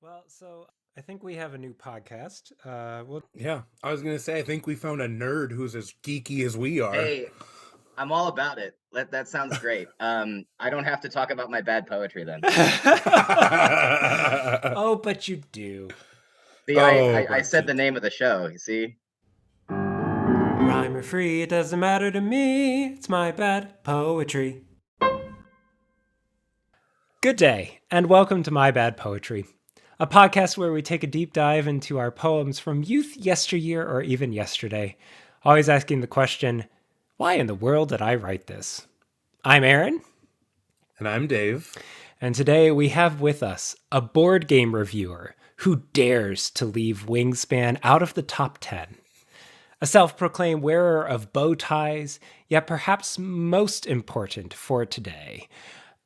Well, so I think we have a new podcast. Yeah, I was going to say, I think we found a nerd who's as geeky as we are. Hey, I'm all about it. That sounds great. I don't have to talk about my bad poetry then. Oh, but you do. See, I said the name of the show, you see? Rhyme or free, it doesn't matter to me. It's my bad poetry. Good day, and welcome to My Bad Poetry, a podcast where we take a deep dive into our poems from youth, yesteryear, or even yesterday, always asking the question, why in the world did I write this? I'm Aaron. And I'm Dave. And today we have with us a board game reviewer who dares to leave Wingspan out of the top 10. A self-proclaimed wearer of bow ties, yet perhaps most important for today,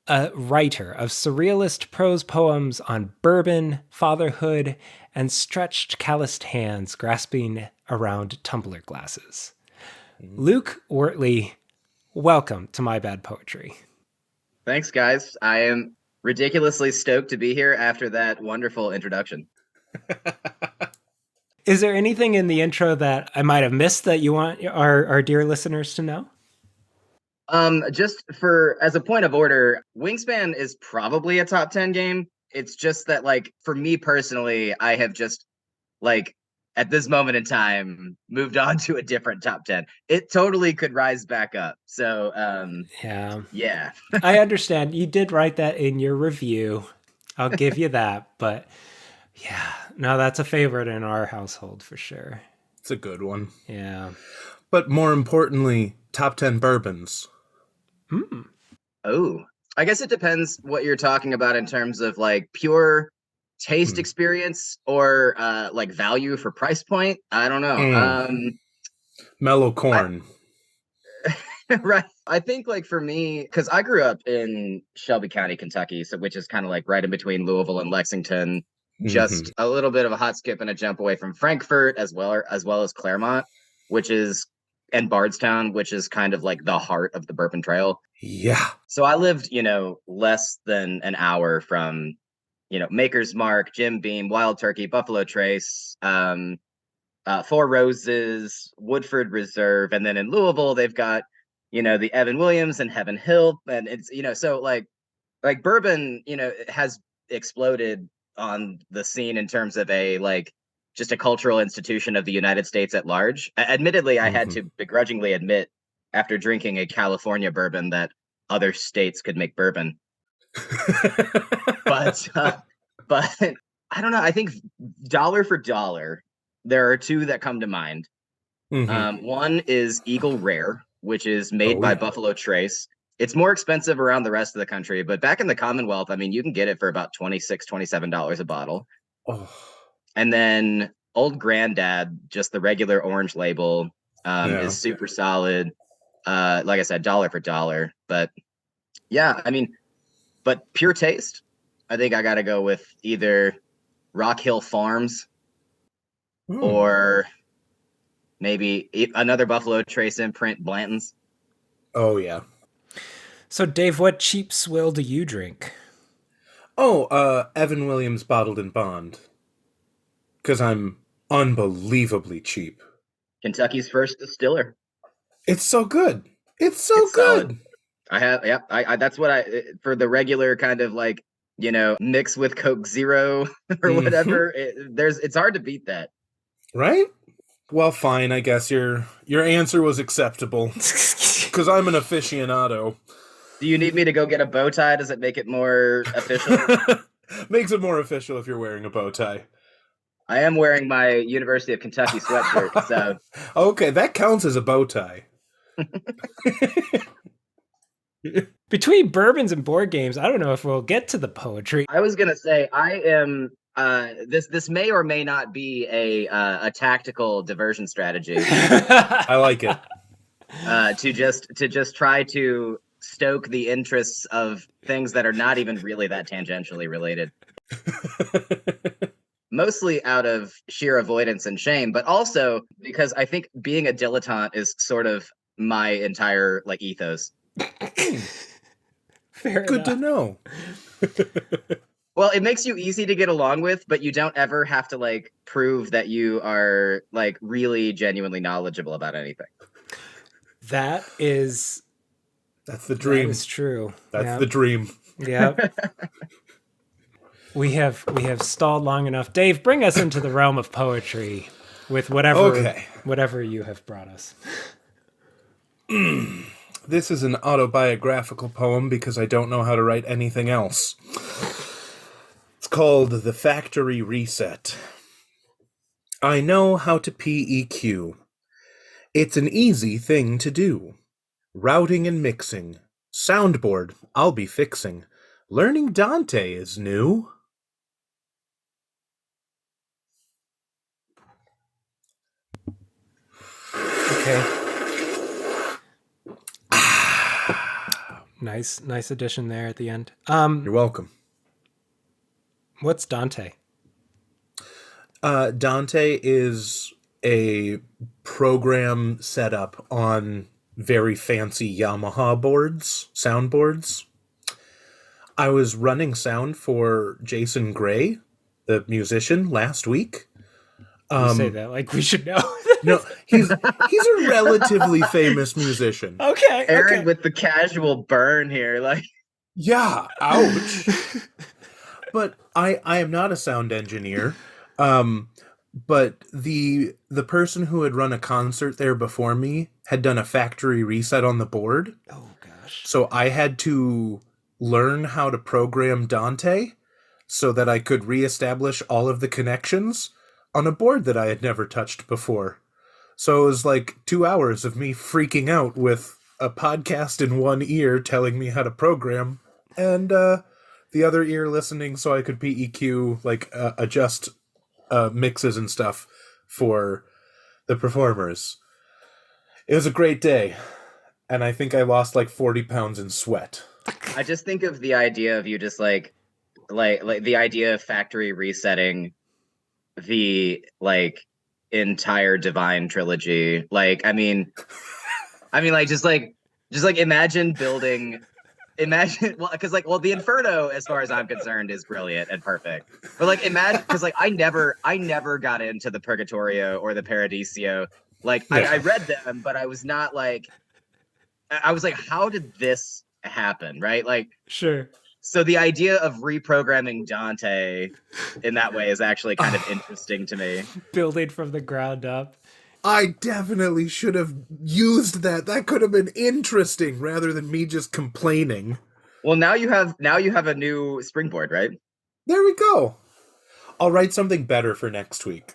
a writer of surrealist prose poems on bourbon, fatherhood, and stretched calloused hands grasping around tumbler glasses. Luke Wortley, welcome to My Bad Poetry. Thanks, guys. I am ridiculously stoked to be here after that wonderful introduction. Is there anything in the intro that I might have missed that you want our dear listeners to know? Just as a point of order, Wingspan is probably a top 10 game. It's just that, like, for me personally, I have just, like, at this moment in time, moved on to a different top 10. It totally could rise back up. So, yeah. I understand. You did write that in your review. I'll give you that. But yeah, no, that's a favorite in our household for sure. It's a good one. Yeah. But more importantly, top 10 bourbons. Oh, I guess it depends what you're talking about in terms of, like, pure taste experience or like value for price point. I don't know. Mellow corn. Right. I think, like, for me, because I grew up in Shelby County, Kentucky, so which is kind of like right in between Louisville and Lexington, just a little bit of a hot skip and a jump away from Frankfort, as well as Claremont, and Bardstown, which is kind of like the heart of the Bourbon Trail. Yeah. So I lived, less than an hour from, Maker's Mark, Jim Beam, Wild Turkey, Buffalo Trace, Four Roses, Woodford Reserve, and then in Louisville they've got, the Evan Williams and Heaven Hill, and it's, so like bourbon, has exploded on the scene in terms of just a cultural institution of the United States at large. Admittedly, I had to begrudgingly admit after drinking a California bourbon that other states could make bourbon. but I don't know. I think dollar for dollar, there are two that come to mind. One is Eagle Rare, which is made by Buffalo Trace. It's more expensive around the rest of the country, but back in the Commonwealth, I mean, you can get it for about $26, $27 a bottle. Oh. And then Old Granddad, just the regular orange label, is super solid. Like I said, dollar for dollar. But yeah, I mean, but pure taste, I think I got to go with either Rock Hill Farms or maybe another Buffalo Trace imprint, Blanton's. Oh, yeah. So, Dave, what cheap swill do you drink? Evan Williams Bottled in Bond. Because I'm unbelievably cheap. Kentucky's first distiller. It's so good. It's good. Solid. I that's what for the regular kind of like, mix with Coke Zero or whatever. It's hard to beat that. Right? Well, fine. I guess your answer was acceptable. Because I'm an aficionado. Do you need me to go get a bow tie? Does it make it more official? Makes it more official if you're wearing a bow tie. I am wearing my University of Kentucky sweatshirt, so... Okay, that counts as a bow tie. Between bourbons and board games, I don't know if we'll get to the poetry. I was going to say, I am... this may or may not be a tactical diversion strategy. I like it. To just try to stoke the interests of things that are not even really that tangentially related. Mostly out of sheer avoidance and shame, but also because I think being a dilettante is sort of my entire ethos. Fair Good enough. to know. Well, it makes you easy to get along with, but you don't ever have to like prove that you are like really genuinely knowledgeable about anything. That is That's the dream. That is true. That's the dream. Yep. We have stalled long enough. Dave, bring us into the realm of poetry with whatever you have brought us. This is an autobiographical poem because I don't know how to write anything else. It's called The Factory Reset. I know how to PEQ. It's an easy thing to do. Routing and mixing. Soundboard, I'll be fixing. Learning Dante is new. Okay. Nice addition there at the end. You're welcome. What's Dante? Dante is a program set up on very fancy Yamaha boards, soundboards. I was running sound for Jason Gray, the musician, last week. You say that like we should know. No, he's a relatively famous musician. Okay. Aaron with the casual burn here, like Yeah, ouch. But I am not a sound engineer. But the person who had run a concert there before me had done a factory reset on the board. Oh gosh. So I had to learn how to program Dante so that I could reestablish all of the connections on a board that I had never touched before. So it was like 2 hours of me freaking out with a podcast in one ear telling me how to program and the other ear listening so I could PEQ, like adjust mixes and stuff for the performers. It was a great day, and I think I lost like 40 pounds in sweat. I just think of the idea of you just like the idea of factory resetting the like entire Divine trilogy. Like, I mean, like just like imagine well, because like, well, the Inferno, as far as I'm concerned, is brilliant and perfect. But like, imagine, because like, I never got into the Purgatorio or the Paradiso. Like, Yeah. I read them, but I was not like, I was like, how did this happen, right? Like, Sure. so the idea of reprogramming Dante in that way is actually kind of interesting to me. Building from the ground up. I definitely should have used that. That could have been interesting rather than me just complaining. Well, now you have a new springboard, right? There we go. I'll write something better for next week.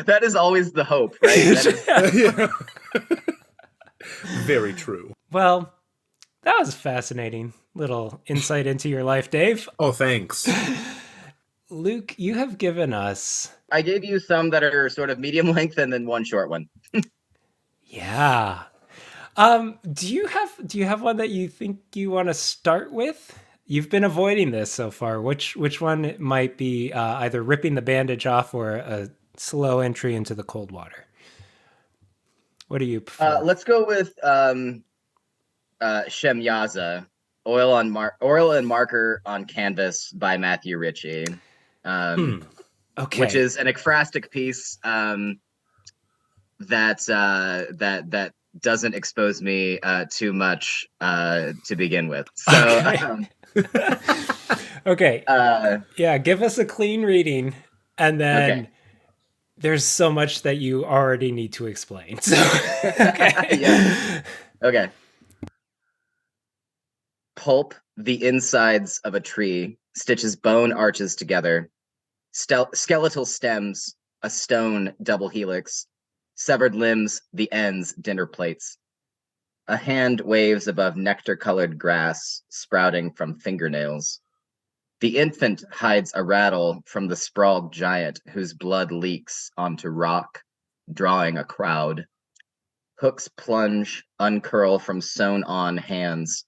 That is always the hope, right? Yeah. Very true. Well, that was a fascinating little insight into your life, Dave. Oh, thanks. Luke, you have given us... I gave you some that are sort of medium length and then one short one. Yeah. Do you have one that you think you want to start with? You've been avoiding this so far. Which one might be either ripping the bandage off or a slow entry into the cold water? What do you prefer? Let's go with Shemjaza, Oil and Marker on Canvas by Matthew Ritchie. Okay. Which is an ekphrastic piece that doesn't expose me too much to begin with. So, okay. Yeah, give us a clean reading, and then there's so much that you already need to explain. So, okay. Yeah. Okay. Pulp the insides of a tree, stitches bone arches together. Skeletal stems, a stone double helix, severed limbs, the ends dinner plates. A hand waves above nectar-colored grass sprouting from fingernails. The infant hides a rattle from the sprawled giant whose blood leaks onto rock, drawing a crowd. Hooks plunge, uncurl from sewn-on hands.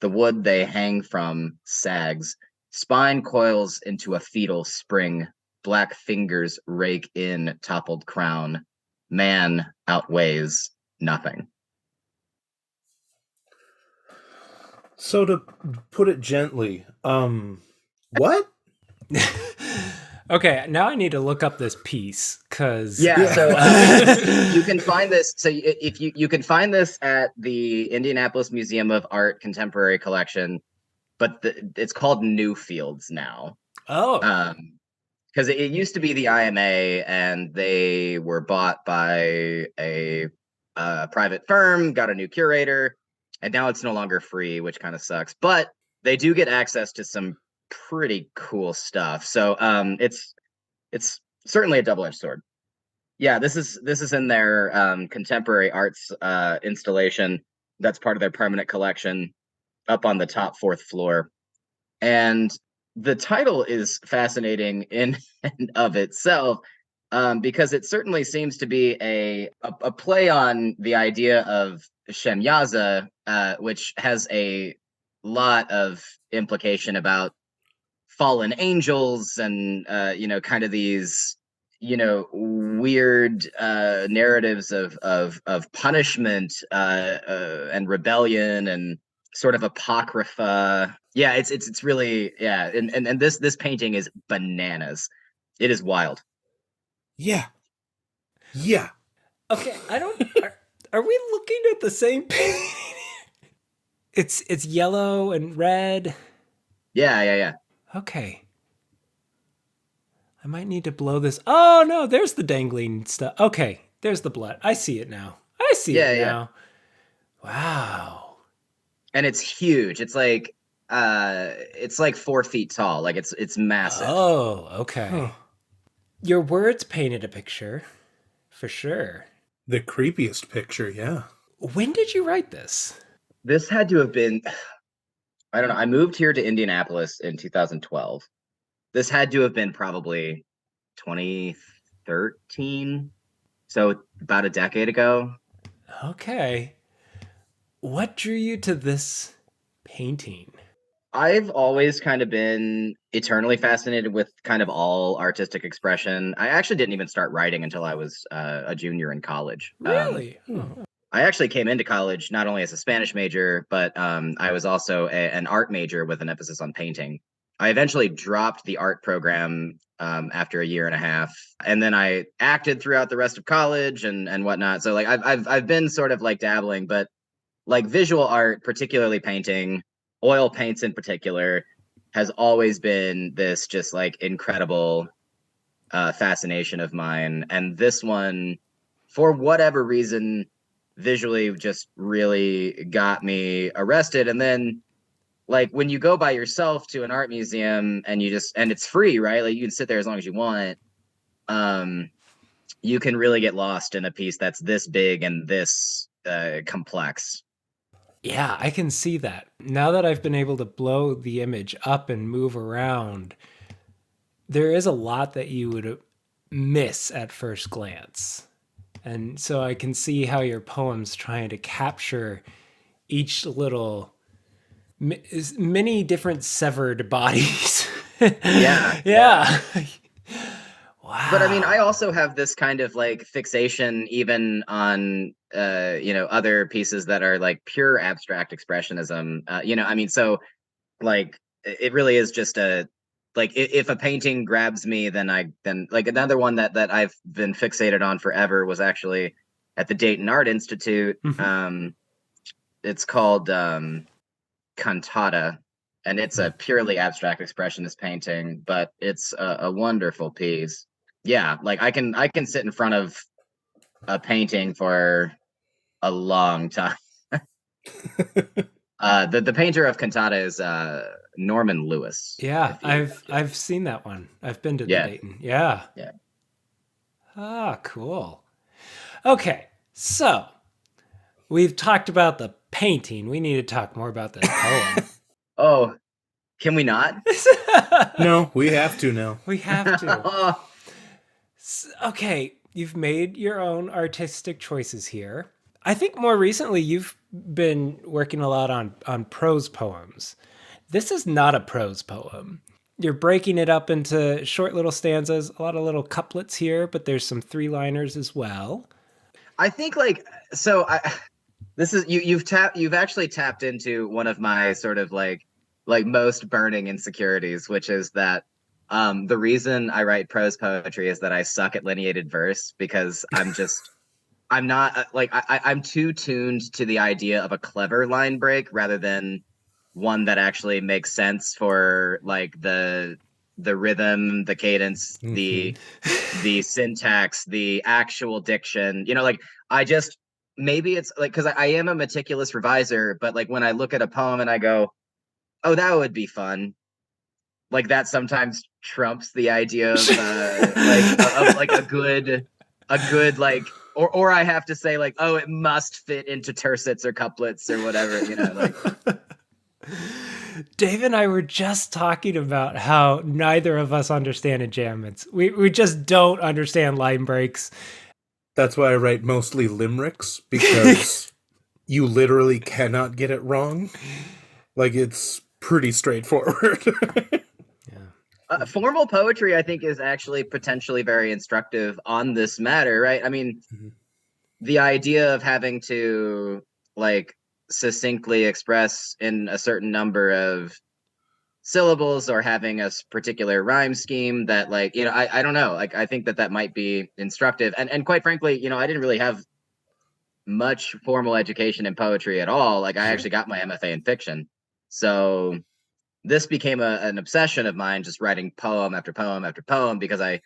The wood they hang from sags. Spine coils into a fetal spring. Black fingers rake in toppled crown. Man outweighs nothing. So to put it gently, What? Okay, now I need to look up this piece because So you can find this. So if you can find this at the Indianapolis Museum of Art Contemporary Collection, but it's called Newfields now. Because it used to be the IMA, and they were bought by a private firm, got a new curator, and now it's no longer free, which kind of sucks. But they do get access to some pretty cool stuff. So it's certainly a double-edged sword. Yeah, this is in their contemporary arts installation. That's part of their permanent collection up on the top fourth floor. And the title is fascinating in and of itself, because it certainly seems to be a play on the idea of Shemjaza, which has a lot of implication about fallen angels and kind of these weird narratives of punishment and rebellion and sort of apocrypha. Yeah, it's really, yeah, and this painting is bananas. It is wild. Yeah. Okay, I don't. Are we looking at the same painting? It's yellow and red. Yeah. Okay. I might need to blow this. Oh no, there's the dangling stuff. Okay, there's the blood. I see it now. Now. Wow. And it's huge. It's like 4 feet tall. Like it's massive. Oh, okay. Huh. Your words painted a picture, for sure. The creepiest picture, yeah. When did you write this? This had to have been, I don't know. I moved here to Indianapolis in 2012. This had to have been probably 2013. So about a decade ago. Okay. What drew you to this painting? I've always kind of been eternally fascinated with kind of all artistic expression. I actually didn't even start writing until I was a junior in college. Really? I actually came into college not only as a Spanish major, but I was also an art major with an emphasis on painting. I eventually dropped the art program after a year and a half, and then I acted throughout the rest of college and whatnot. So like I've been sort of like dabbling, but like visual art, particularly painting, oil paints in particular, has always been this just like incredible fascination of mine. And this one, for whatever reason, visually just really got me arrested. And then like when you go by yourself to an art museum and and it's free, right? Like you can sit there as long as you want. You can really get lost in a piece that's this big and this complex. Yeah, I can see that. Now that I've been able to blow the image up and move around, there is a lot that you would miss at first glance. And so I can see how your poem's trying to capture each little many different severed bodies. Yeah. Wow. But I mean, I also have this kind of like fixation even on other pieces that are like pure abstract expressionism. I mean, so like it really is just a like if a painting grabs me, then like another one that I've been fixated on forever was actually at the Dayton Art Institute. Mm-hmm. It's called Cantata, and it's a purely abstract expressionist painting, but it's a wonderful piece. Yeah, like I can sit in front of a painting for a long time. The painter of Cantata is Norman Lewis. Yeah, I've seen that one. I've been to the Dayton. Yeah. Ah, cool. Okay, so we've talked about the painting. We need to talk more about the poem. Oh, can we not? No, we have to now. We have to. Okay, you've made your own artistic choices here. I think more recently you've been working a lot on prose poems. This is not a prose poem. You're breaking it up into short little stanzas, a lot of little couplets here, but there's some 3-liners as well. I think this is you've actually tapped into one of my sort of like like most burning insecurities, which is that the reason I write prose poetry is that I suck at lineated verse because I'm not I'm too tuned to the idea of a clever line break rather than one that actually makes sense for like the rhythm, the cadence, the syntax, the actual diction. You know, like I just maybe it's like because I am a meticulous reviser, but like when I look at a poem and I go, oh, that would be fun. Like that sometimes trumps the idea of like a good like or I have to say like, oh, it must fit into tercets or couplets or whatever, you know, like Dave and I were just talking about how neither of us understand enjambments. We just don't understand line breaks. That's why I write mostly limericks, because you literally cannot get it wrong. Like, it's pretty straightforward. Formal poetry, I think, is actually potentially very instructive on this matter, right? I mean, the idea of having to like succinctly express in a certain number of syllables or having a particular rhyme scheme that like, you know, I don't know, like I think that might be instructive. And quite frankly, you know, I didn't really have much formal education in poetry at all. Like I actually got my MFA in fiction. So this became an obsession of mine, just writing poem after poem after poem, because I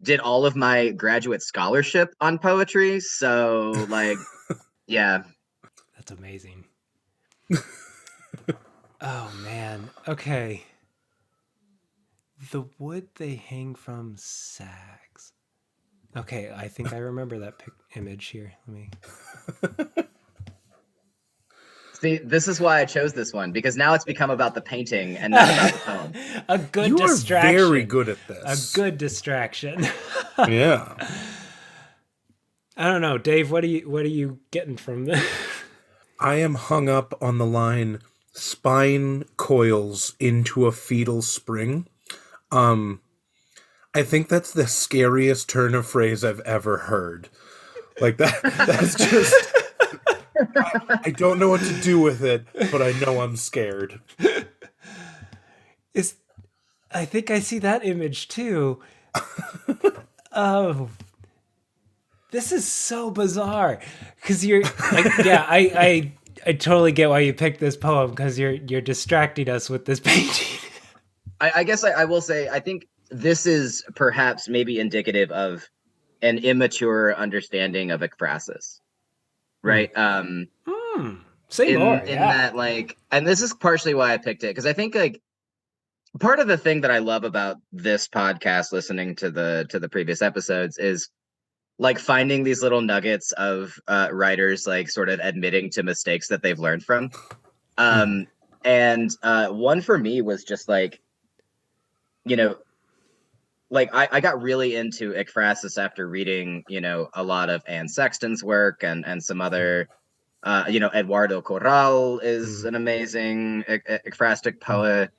did all of my graduate scholarship on poetry. So, like, yeah. That's amazing. Oh, man. Okay. The wood they hang from sags. Okay, I think I remember that image here. Let me... See, this is why I chose this one, because now it's become about the painting and not about the poem. A good you distraction. You are very good at this. A good distraction. Yeah. I don't know, Dave. What are you getting from this? I am hung up on the line "spine coils into a fetal spring." I think that's the scariest turn of phrase I've ever heard. Like that. That's just. I don't know what to do with it, but I know I'm scared. I think I see that image too. Oh, this is so bizarre. Because you're like, yeah, I totally get why you picked this poem, because you're distracting us with this painting. I guess I will say I think this is perhaps maybe indicative of an immature understanding of ekphrasis. Right. Say more. In that, like, and this is partially why I picked it, because I think like part of the thing that I love about this podcast, listening to the previous episodes, is like finding these little nuggets of writers like sort of admitting to mistakes that they've learned from. And one for me was just like, you know, like I got really into ekphrasis after reading, you know, a lot of Anne Sexton's work and some other, you know, Eduardo Corral is an amazing ekphrastic poet.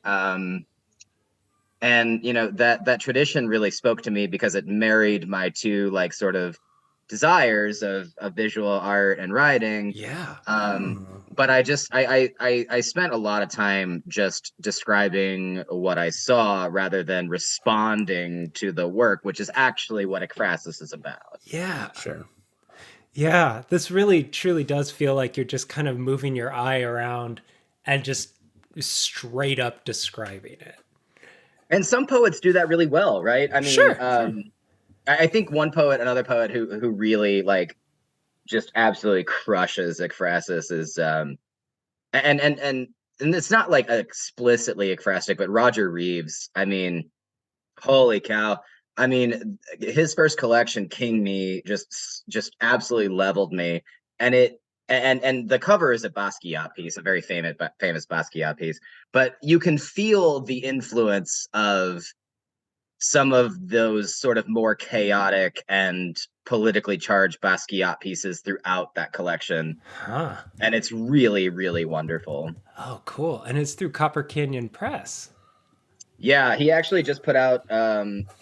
And, you know, that tradition really spoke to me because it married my two like sort of desires of visual art and writing. Yeah. But I spent a lot of time just describing what I saw rather than responding to the work, which is actually what ekphrasis is about. Yeah. Sure. Yeah, this really truly does feel like you're just kind of moving your eye around and just straight up describing it. And some poets do that really well, right? I mean, sure. I think another poet who really like just absolutely crushes ekphrasis is and it's not like explicitly ekphrastic, but Roger Reeves. I mean, holy cow. I mean, his first collection, King Me, just absolutely leveled me. And the cover is a Basquiat piece, a very famous Basquiat piece. But you can feel the influence of some of those sort of more chaotic and politically charged Basquiat pieces throughout that collection. And it's really, really wonderful. Oh, cool. And it's through Copper Canyon Press. Yeah, he actually just put out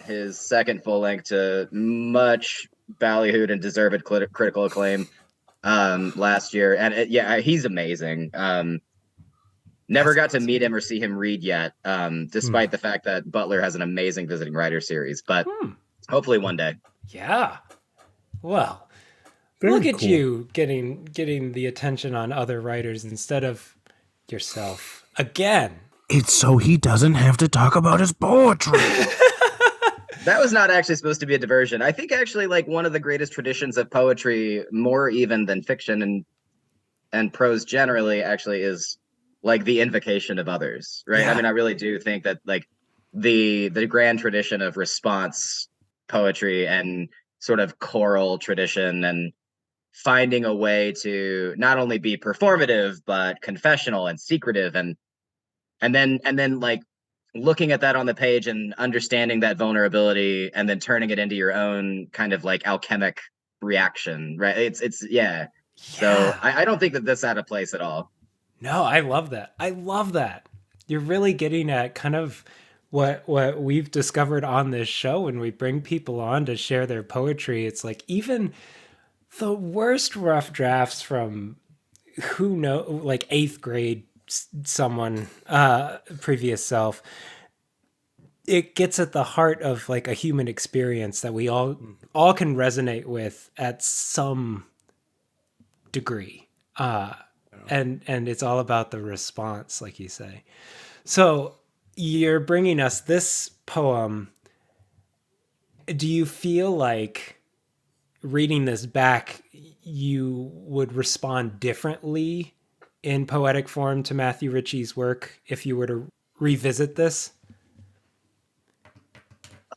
his second full length to much ballyhooed and deserved critical acclaim last year. And yeah, he's amazing. Never That's got to awesome. meet him or see him read yet, despite the fact that Butler has an amazing visiting writer series. But hopefully one day. Yeah. Well, Very look at cool. you getting the attention on other writers instead of yourself. Again. It's so he doesn't have to talk about his poetry. That was not actually supposed to be a diversion. I think actually like one of the greatest traditions of poetry, more even than fiction and prose generally, actually is like the invocation of others, right? Yeah. I mean, I really do think that like the grand tradition of response poetry and sort of choral tradition and finding a way to not only be performative but confessional and secretive and then like looking at that on the page and understanding that vulnerability and then turning it into your own kind of like alchemic reaction, right? It's yeah. So I don't think that that's out of place at all. No, I love that. I love that. You're really getting at kind of what we've discovered on this show when we bring people on to share their poetry. It's like even the worst rough drafts from who know like 8th grade someone previous self, it gets at the heart of like a human experience that we all can resonate with at some degree. And it's all about the response, like you say. So you're bringing us this poem. Do you feel like reading this back, you would respond differently in poetic form to Matthew Ritchie's work if you were to revisit this?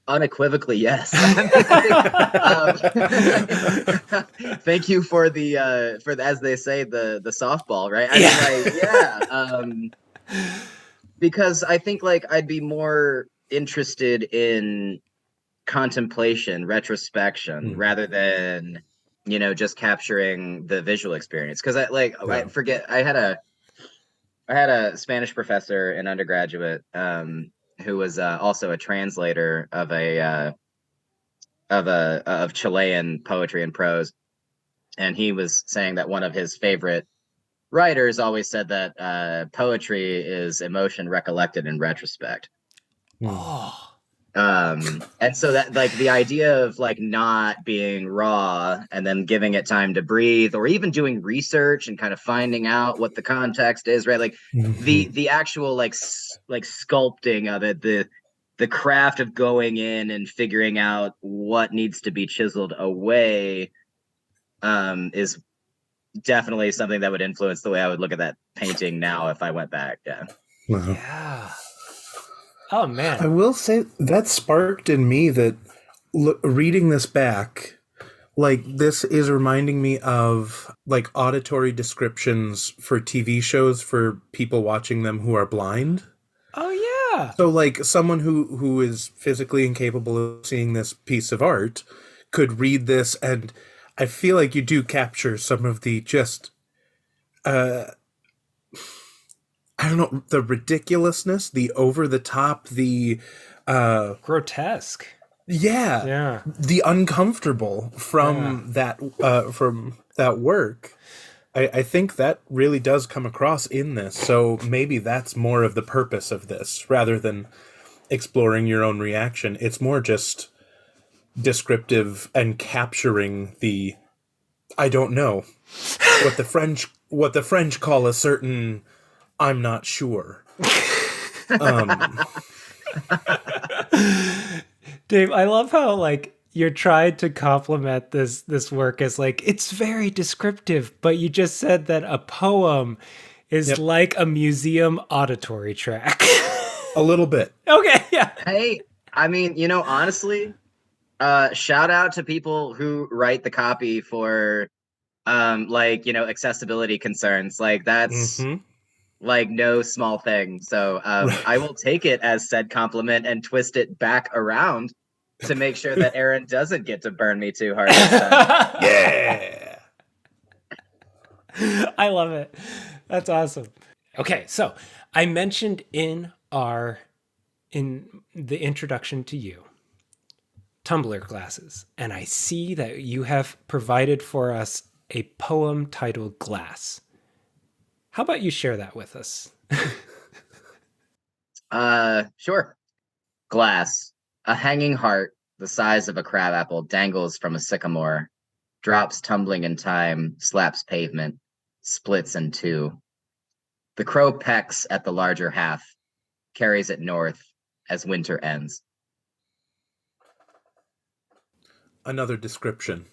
Unequivocally, yes. Thank you for the as they say the softball, right? I mean, like, because I think like I'd be more interested in contemplation, retrospection, rather than just capturing the visual experience. Because I forget I had a Spanish professor in undergraduate who was also a translator of Chilean poetry and prose, and he was saying that one of his favorite writers always said that poetry is emotion recollected in retrospect. Oh, And so that like the idea of like not being raw and then giving it time to breathe, or even doing research and kind of finding out what the context is, right? Like the actual like sculpting of it, the craft of going in and figuring out what needs to be chiseled away is definitely something that would influence the way I would look at that painting now if I went back. Yeah. yeah. Oh, man. I will say that sparked in me that reading this back, like this is reminding me of like auditory descriptions for TV shows for people watching them who are blind. Oh, yeah. So like someone who is physically incapable of seeing this piece of art could read this, and I feel like you do capture some of the just I don't know, the ridiculousness, the over the top, the grotesque. Yeah. The uncomfortable from that work. I think that really does come across in this. So maybe that's more of the purpose of this rather than exploring your own reaction. It's more just descriptive and capturing the I don't know what the French call a certain I'm not sure. Dave, I love how like you're trying to compliment this work as like it's very descriptive, but you just said that a poem is like a museum auditory track. A little bit. Okay, yeah. Hey, I mean, honestly, shout out to people who write the copy for accessibility concerns. Like that's like no small thing. So I will take it as said compliment and twist it back around to make sure that Aaron doesn't get to burn me too hard this time. Yeah. I love it. That's awesome. Okay, so I mentioned in the introduction to you tumbler glasses, and I see that you have provided for us a poem titled Glass. How about you share that with us? Sure. Glass. A hanging heart the size of a crabapple dangles from a sycamore, drops tumbling in time, slaps pavement, splits in two. The crow pecks at the larger half, carries it north as winter ends. Another description,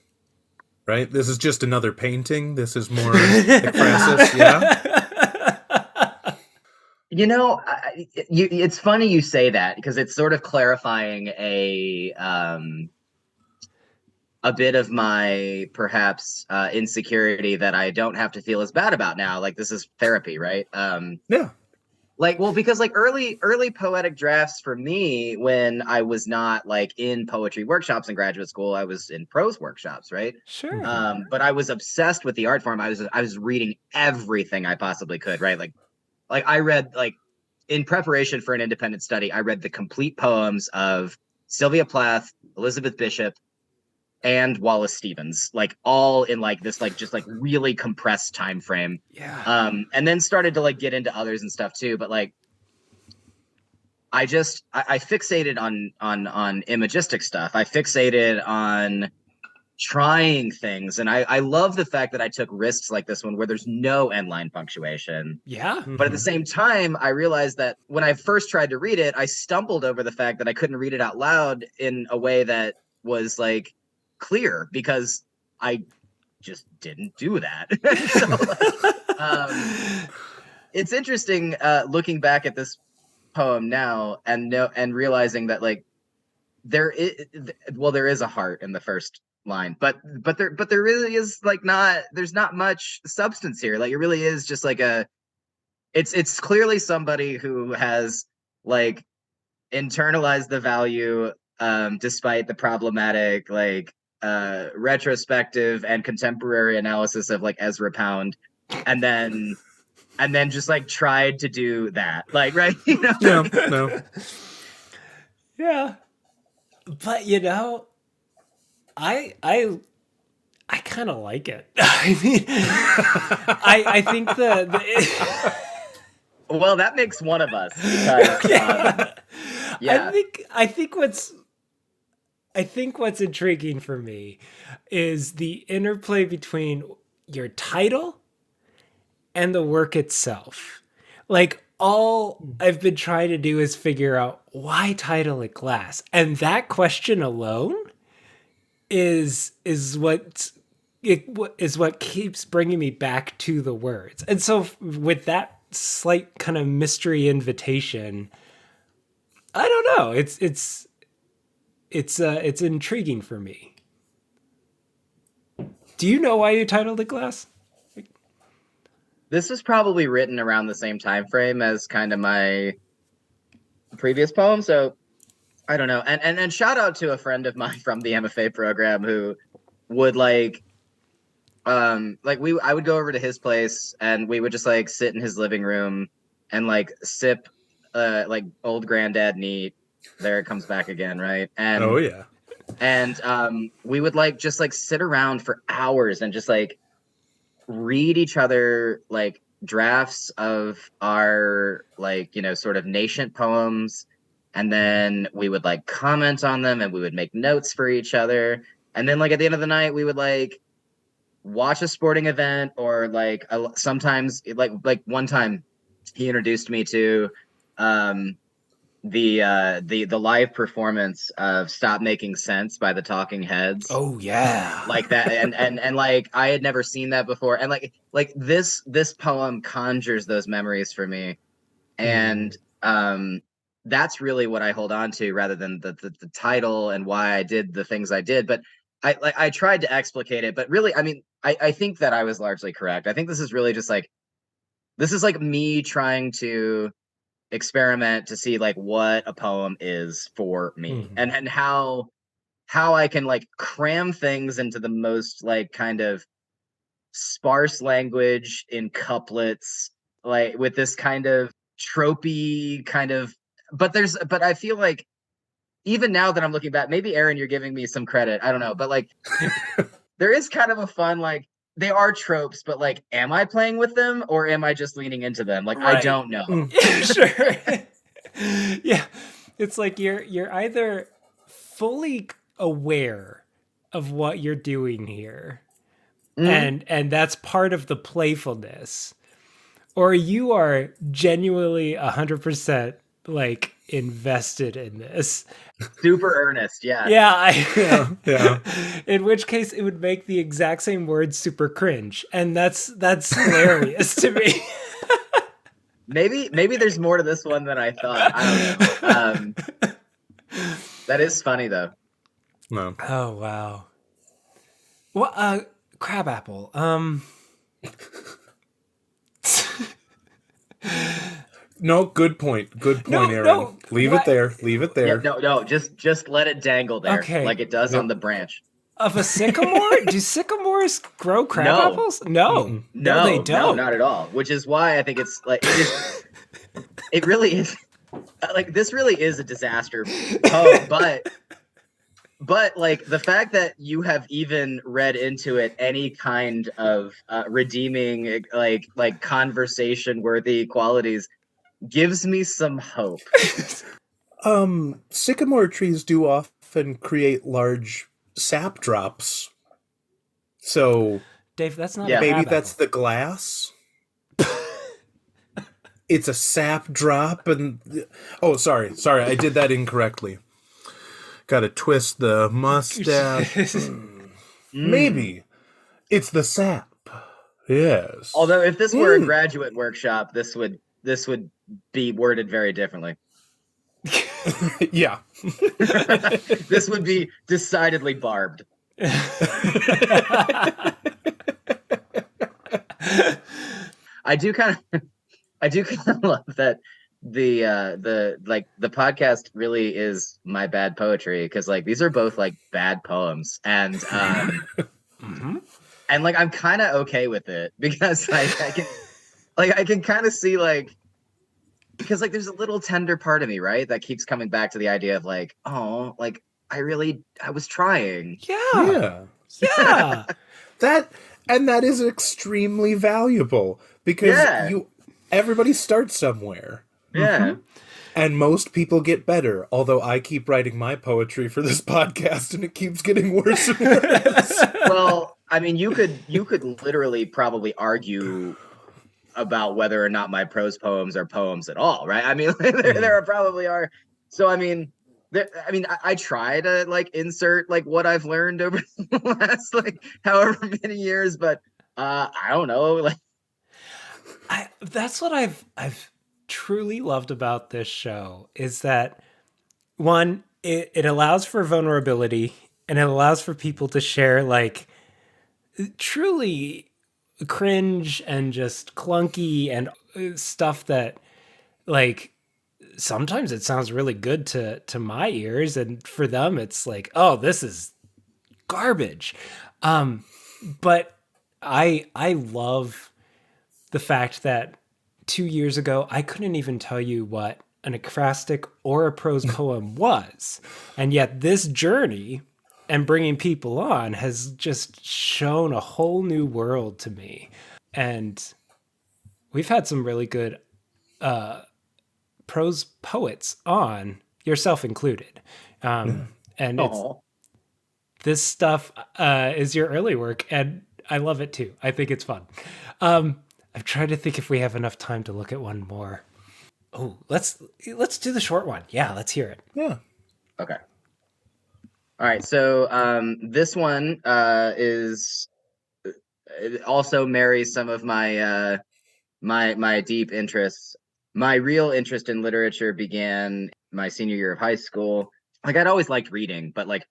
right? This is just another painting. This is more ekphrasis, yeah? You know, it's funny you say that because it's sort of clarifying a bit of my perhaps insecurity that I don't have to feel as bad about now. Like this is therapy, right? Yeah. Like, well, because like early poetic drafts for me, when I was not like in poetry workshops in graduate school, I was in prose workshops, right? Sure. But I was obsessed with the art form. I was reading everything I possibly could, right? Like I read like in preparation for an independent study, I read the complete poems of Sylvia Plath, Elizabeth Bishop, and Wallace Stevens, like all in like this like just like really compressed time frame. Yeah. And then started to like get into others and stuff too. But like I fixated on imagistic stuff. I fixated on trying things. And I love the fact that I took risks like this one where there's no end line punctuation. Yeah. But at the same time, I realized that when I first tried to read it, I stumbled over the fact that I couldn't read it out loud in a way that was like clear because I just didn't do that. So, it's interesting looking back at this poem now and realizing that like there is a heart in the first line, but there really is like there's not much substance here. Like it really is just like it's clearly somebody who has like internalized the value despite the problematic like retrospective and contemporary analysis of like Ezra Pound, and then just like tried to do that, like, right? You know? No. Yeah. But you know, I kind of like it. I mean, I think the Well, that makes one of us because yeah. I think what's intriguing for me is the interplay between your title and the work itself. Like all I've been trying to do is figure out why title it Glass, and that question alone is what keeps bringing me back to the words. And so with that slight kind of mystery invitation, I don't know. It's intriguing for me. Do you know why you titled it Glass? This was probably written around the same time frame as kind of my previous poem, so I don't know. And shout out to a friend of mine from the MFA program who would like I would go over to his place and we would just like sit in his living room and like sip like old granddad neat. There it comes back again, right? And Oh yeah. and we would like just like sit around for hours and just like read each other like drafts of our like, you know, sort of nascent poems, and then we would like comment on them and we would make notes for each other, and then like at the end of the night we would like watch a sporting event, or like sometimes like one time he introduced me to the live performance of Stop Making Sense by the Talking Heads. Oh yeah. Like that, and like I had never seen that before, and like this poem conjures those memories for me, and that's really what I hold on to rather than the title and why I did the things I did. But I tried to explicate it, but really, I mean, I think that I was largely correct. I think this is really just like me trying to experiment to see like what a poem is for me, and how I can like cram things into the most like kind of sparse language in couplets, like with this kind of tropey kind of, but I feel like even now that I'm looking back, maybe Aaron, you're giving me some credit, I don't know, but like there is kind of a fun like they are tropes, but like, am I playing with them or am I just leaning into them? Like, I Right. don't know. Sure. Yeah. It's like you're either fully aware of what you're doing here, Mhm. and that's part of the playfulness, or you are genuinely 100% like invested in this. Super earnest, yeah. Yeah, Yeah. in which case it would make the exact same word super cringe, and that's hilarious to me. Maybe there's more to this one than I thought. I don't know. That is funny though. No. Oh wow. Well, crabapple. No, good point. Good point, No, Aaron. no, Leave what? it there. Leave it there. Yeah, no, just let it dangle there, Okay. like it does No. on the branch. Of a sycamore? Do sycamores grow crab No. apples? No. Mm-mm. No, they don't. not at all. Which is why I think it's like it really is like this really is a disaster poem, but like the fact that you have even read into it any kind of redeeming like conversation worthy qualities gives me some hope. Sycamore trees do often create large sap drops. So Dave, that's not Yeah. a maybe crab that's apple. the glass. It's a sap drop and sorry, I did that incorrectly. Gotta twist the mustache. Maybe it's the sap. Yes. Although if this were a graduate workshop, this would be worded very differently. Yeah. This would be decidedly barbed. I do kind of love that the podcast really is my bad poetry, because like these are both like bad poems, and and like I'm kind of okay with it, because like I can kind of see like, because like there's a little tender part of me, right, that keeps coming back to the idea of like, oh, like I was trying. Yeah. Yeah. That is extremely valuable, because Yeah. everybody starts somewhere. Yeah. And most people get better, although I keep writing my poetry for this podcast and it keeps getting worse and worse. Well, I mean, you could literally probably argue about whether or not my prose poems are poems at all, right? I mean, there probably are. So I mean, I try to like insert like what I've learned over the last like however many years, but I don't know. Like, That's what I've truly loved about this show, is that one, it allows for vulnerability, and it allows for people to share like truly cringe and just clunky and stuff that like sometimes it sounds really good to my ears, and for them it's like, oh, this is garbage. But I love the fact that 2 years ago I couldn't even tell you what an ekphrastic or a prose poem was, and yet this journey and bringing people on has just shown a whole new world to me. And we've had some really good prose poets on, yourself included. And this stuff is your early work, and I love it too. I think it's fun. I'm trying to think if we have enough time to look at one more. Oh, let's do the short one. Yeah, let's hear it. Yeah. okay. All right. So this one is it also marries some of my my deep interests. My real interest in literature began my senior year of high school. Like I'd always liked reading, but like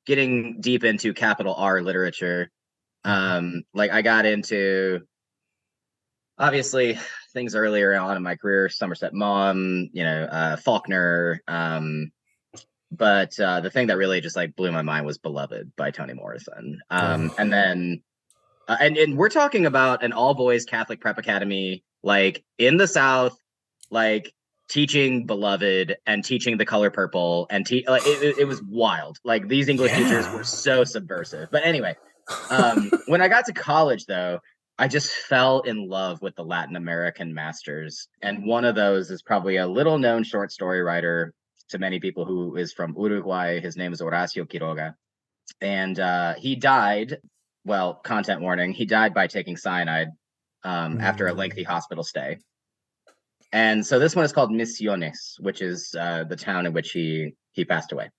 getting deep into capital R literature, like I got into obviously things earlier on in my career, Somerset Maugham, Faulkner. But the thing that really just like blew my mind was Beloved by Toni Morrison. And then and we're talking about an all boys Catholic prep academy, like in the South, like teaching Beloved and teaching The Color Purple, and it was wild. Like these English teachers were so subversive. But anyway, When I got to college, though, I just fell in love with the Latin American masters. And one of those is probably a little known short story writer to many people who is from Uruguay. His name is Horacio Quiroga. And he died, well, content warning, he died by taking cyanide after a lengthy hospital stay. And so this one is called Misiones, which is the town in which he passed away.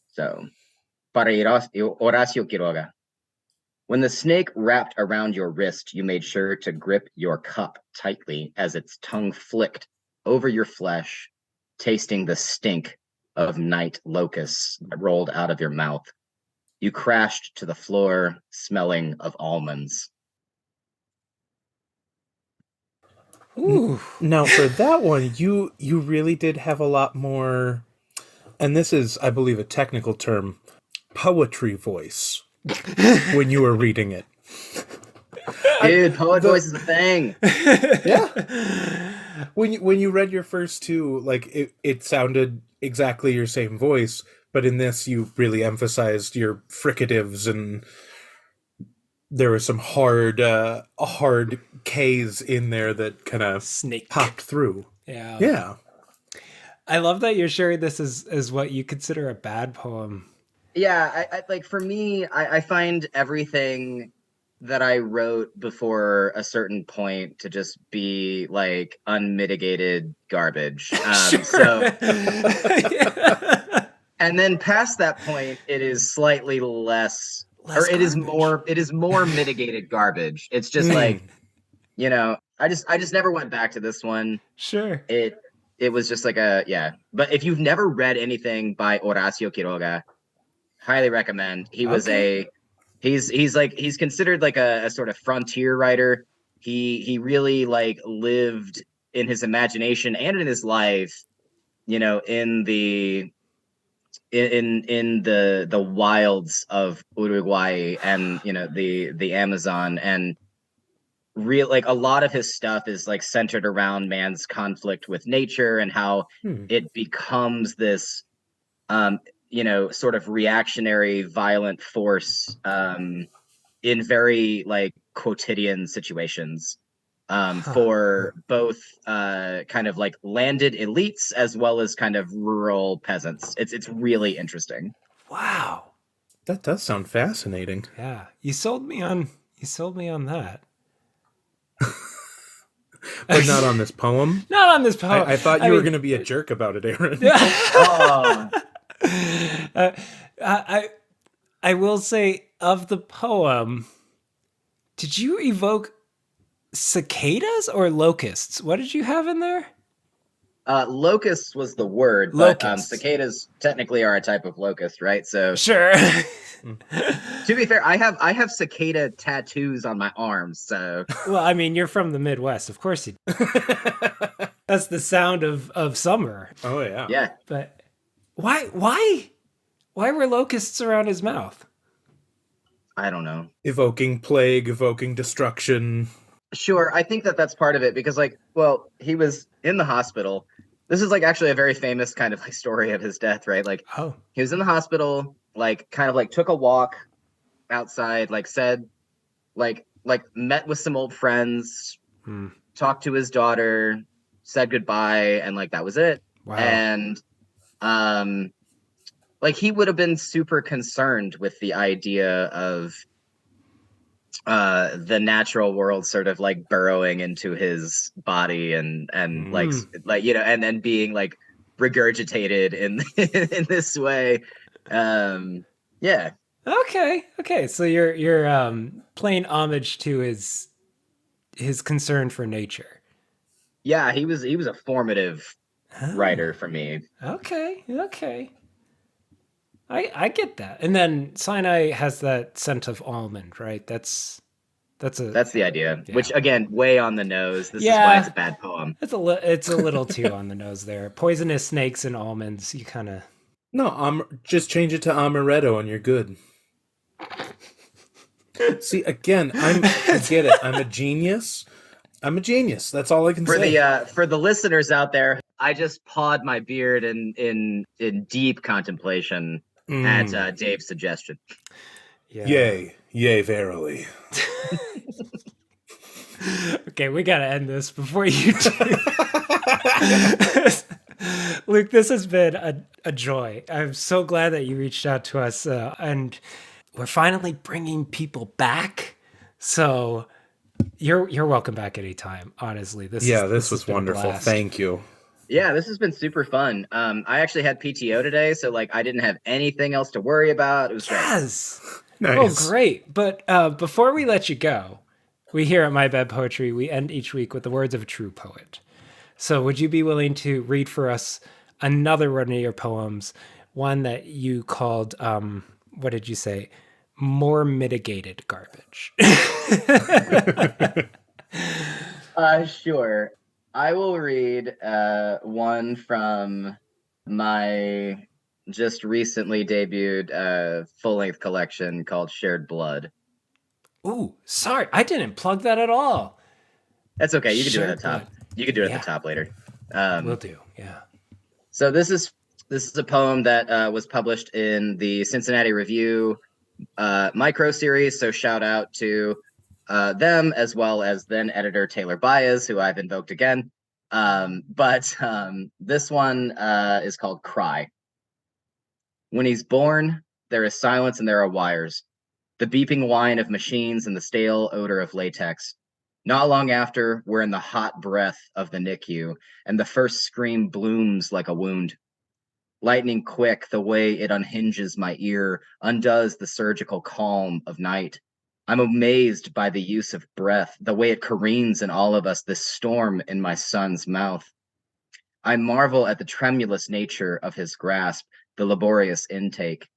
So, para Horacio Quiroga. When the snake wrapped around your wrist, you made sure to grip your cup tightly as its tongue flicked over your flesh, tasting the stink of night locusts that rolled out of your mouth. You crashed to the floor, smelling of almonds. Ooh. Now, for that one, you really did have a lot more, and this is, I believe, a technical term, poetry voice when you were reading it. Dude, poet voice is a thing. Yeah. When you read your first two, like it sounded exactly your same voice, but in this you really emphasized your fricatives, and there were some hard K's in there that kind of Snake popped through. Yeah. Yeah. I love that you're sharing this as what you consider a bad poem. Yeah, I like, for me, I find everything that I wrote before a certain point to just be like unmitigated garbage. So, and then past that point, it is slightly less or it is more mitigated garbage. It's just like, you know, I just never went back to this one. Sure. It was just like but if you've never read anything by Horacio Quiroga, highly recommend. He was he's considered like a sort of frontier writer. He really like lived in his imagination and in his life, you know, in the wilds of Uruguay and, you know, the Amazon, and real, like, a lot of his stuff is like centered around man's conflict with nature and how it becomes this you know, sort of reactionary violent force in very like quotidian situations for both kind of like landed elites as well as kind of rural peasants. It's really interesting. Wow. That does sound fascinating. Yeah. You sold me on that. But not on this poem. Not on this poem. I thought you were going to be a jerk about it, Aaron. I will say, of the poem, did you evoke cicadas or locusts? What did you have in there? Locusts was the word, but cicadas technically are a type of locust, right? So sure. To be fair, I have cicada tattoos on my arms, so. Well, I mean, you're from the Midwest, of course you do. That's the sound of summer. Oh yeah. Yeah. But why were locusts around his mouth? I don't know. Evoking plague, evoking destruction. Sure, I think that's part of it, because, like, well, he was in the hospital. This is like actually a very famous kind of like story of his death, right? Like, he was in the hospital, like, kind of like took a walk outside, like said, like met with some old friends, talked to his daughter, said goodbye, and like that was it. Wow. And like he would have been super concerned with the idea of the natural world sort of like burrowing into his body and like you know, and then being like regurgitated in in this way. Yeah. Okay. So you're paying homage to his concern for nature. Yeah, he was a formative writer for me. Okay. I get that. And then Sinai has that scent of almond, right? That's the idea. Yeah. Which, again, way on the nose. This is why it's a bad poem. It's a little too on the nose there. Poisonous snakes and almonds. You kind of. No, just change it to amaretto and you're good. See, again, I get it. I'm a genius. That's all I can say. For the listeners out there, I just pawed my beard in deep contemplation at Dave's suggestion. Yeah. Yea, verily. Okay, we gotta end this before you do. Luke, this has been a joy. I'm so glad that you reached out to us, and we're finally bringing people back. So you're welcome back anytime. Honestly, this was wonderful. Thank you. Yeah, this has been super fun. I actually had PTO today, so like I didn't have anything else to worry about. It was great. Yes. Nice. Oh, great. But before we let you go, we here at My Bad Poetry, we end each week with the words of a true poet. So would you be willing to read for us another one of your poems, one that you called, what did you say? More mitigated garbage. Sure. I will read one from my just recently debuted full-length collection called Shared Blood. Ooh, sorry. I didn't plug that at all. That's okay. You can do it Shared at the top. Blood. You can do it Yeah. at the top later. Will do. Yeah. So this is a poem that was published in the Cincinnati Review micro series. So shout out to them, as well as then editor Taylor Baez, who I've invoked again. But this one is called Cry. When he's born, there is silence and there are wires, the beeping whine of machines and the stale odor of latex. Not long after, we're in the hot breath of the NICU, and the first scream blooms like a wound. Lightning quick, the way it unhinges my ear, undoes the surgical calm of night. I'm amazed by the use of breath, the way it careens in all of us, this storm in my son's mouth. I marvel at the tremulous nature of his grasp, the laborious intake.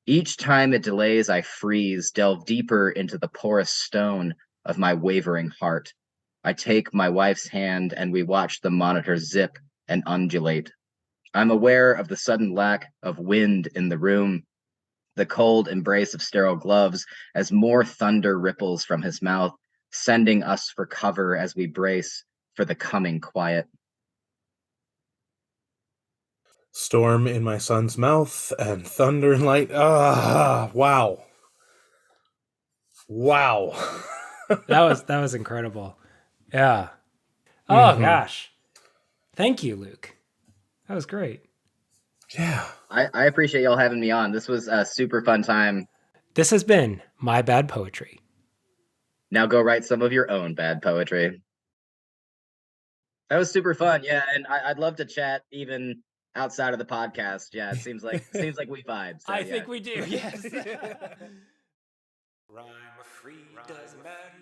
Each time it delays, I freeze, delve deeper into the porous stone of my wavering heart. I take my wife's hand and we watch the monitor zip and undulate. I'm aware of the sudden lack of wind in the room, the cold embrace of sterile gloves as more thunder ripples from his mouth, sending us for cover as we brace for the coming quiet. Storm in my son's mouth and thunder and light. Ah, wow. Wow. That was incredible. Yeah. Oh gosh. Thank you, Luke. That was great. Yeah. I appreciate y'all having me on. This was a super fun time. This has been My Bad Poetry. Now go write some of your own bad poetry. That was super fun. Yeah, and I'd love to chat even outside of the podcast. Yeah, it seems like we vibe. So, I yeah. think we do. Yes. Rhyme free doesn't matter.